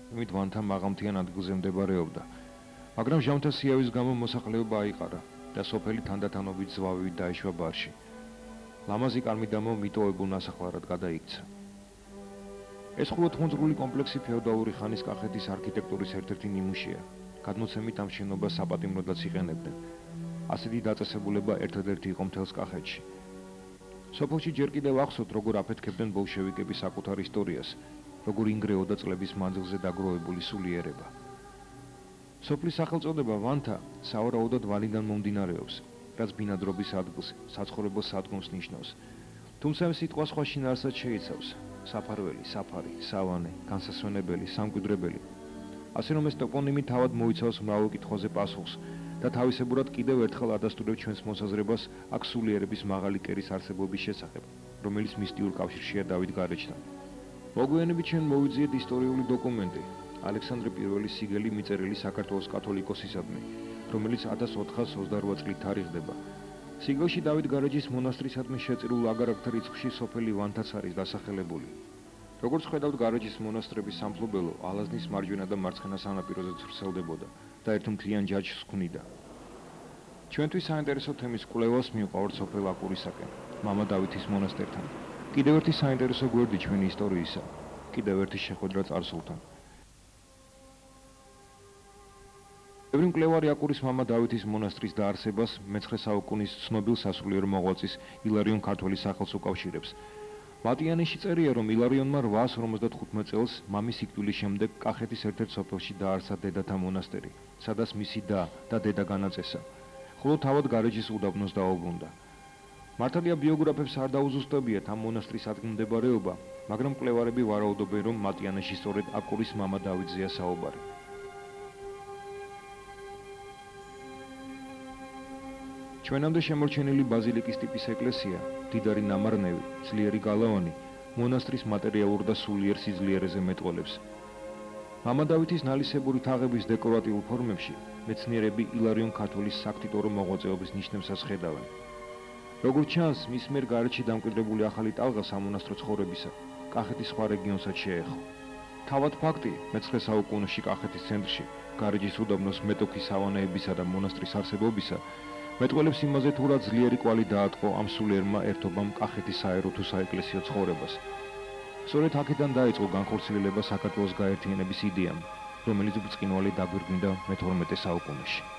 იმით ვანთა მაღალმთიან ადგილზე მდებარეობდა. მაგრამ ჟამთა სიავის გამო მოსახლეობა აიყარა და სოფელი თანდათანობით ზვავებით დაეშვა ბარში. ლამაზი კარ-მიდამო მიტოვებულ ნასახლარად გადაიქცა. ეს ხუროთმოძღვრული კომპლექსი ფეოდალური ხანის კახეთის არქიტექტურის ერთ-ერთი ნიმუშია. გადმოცემით ამ შენობას საპატიმროდაც იყენებდნენ. ასეთი დაწესებულება ერთადერთი იყო მთელს კახეთში. სოფელში ჯერ კიდევ ახსოვთ, როგორ აფეთქებდნენ ბოლშევიკები საკუთარ ისტორიას, როგორ ინგრეოდა წლების მანძილზე დაგროვებული სულიერება. სოფლის სახელწოდება ვანთა სავარაუდოდ ვალიდან მომდინარეობს, რაც ბინადრობის ადგილს, საცხოვრებელ სადგომს ნიშნავს. თუმცა ამ სიტყვა სხვა შინაარსად შეიცავს: საფარველი, საფარი, სავანე, განსასვენებელი, სამკვიდრებელი. ასე რომ ეს ტოპონიმი თავად მოიცავს მრავალ კითხვაზე პასუხს და თავისებურად კიდევ ერთხელ ადასტურებს ჩვენს მოსაზრებას აქ სულიერების მაღალი კერის არსებობის შესახებ, რომელიც მისტიურ კავშირშია დავით გარეჯთან. მოგვიანებით ჩვენ მოვიძიეთ ისტორიული დოკუმენტი, ალექსანდრე პირველის სიგელი მიწერილი საქართველოს კათოლიკოსისადმი, რომელიც 1428 წლით თარიღდება. სიგელში დავით გარეჯის მონასტრისადმი შეწირულ აგარაკთა რიცხვში სოფელი ვანთაც არის დასახელებული. როგორც ხედავთ, გარეჯის მონასტრების სამფლობელო ალაზნის მარჯვენა და მარცხენა სანაპიროზე ვრცელდებოდა და ერთ მთლიან ჯაჭვს ქმნიდა. ჩვენთვის საინტერესო თემის კვლევას მივყავართ სოფელ აკურისაკენ, მამა დავითის მონასტერთან. კიდევ ერთი საინტერესო გვერდი ჩვენი ისტორიისა, კიდევ ერთი შეხვედრა წარსულთან. ბევრი მკვლევარი აკურის მამა დავითის მონასტრის დაარსებას მე-19 საუკუნის ცნობილ სასულიერო მოღვაწის ილარიონ ქართველის სახელს უკავშირებს. მატიანეში წერია, რომ ილარიონმა 855 წელს მამის სიკვდილის შემდეგ კახეთის ერთ-ერთ სოფელში დაარსა დედათა მონასტერი, სადაც მისი და დედა განაწესა, ხოლო თავად გარეჯის უდაბნოს დაუბრუნდა. მართალია ბიოგრაფებს არ დაუზუსტებიათ ამ მონასტრის ადგილმდებარეობა, მაგრამ მკვლევარები ვარაუდობენ, რომ მატიანეში სწორედ აკურის მამა დავითზეა საუბარი. ჩვენამდე შემორჩენილი ბაზილიკის ტიპის ეკლესია, მდიდარი ნამარნევი, ძლიერი გალავანი, მონასტრის მატერიალურ და სულიერ სიძლიერეზე მეტყველებს. მამა დავითის ნალისებური თაღების დეკორატიულ ფორმებში მეცნიერები ილარიონ ქართველის საქტიტორო მოღვაწეობის ნიშნებსაც ხედავენ. როგორც ჩანს, მის მიერ გარეჯში დამკვიდრებული ახალი ტალღა სამონასტრო ცხოვრებისა კახეთის სხვა რეგიონსაც შეეხო. თავად ფაქტი, მე-19 საუკუნეში კახეთის ცენტრში, გარეჯის უდაბნოს მეტოქის სავანეებისა და მონასტრის არსებობისა მეტყველებს იმაზე, თუ რა ძლიერი კვალი დაატყო ამ სულიერმა ერთობამ კახეთის საერო თუ საეკლესიო ცხოვრებას. სწორედ აქედან დაიწყო განხორციელება საქართველოს გაერთიანების იდეამ, რომელიც ბრწყინვალე დაგვირგვინდა მე-12 საუკუნეში.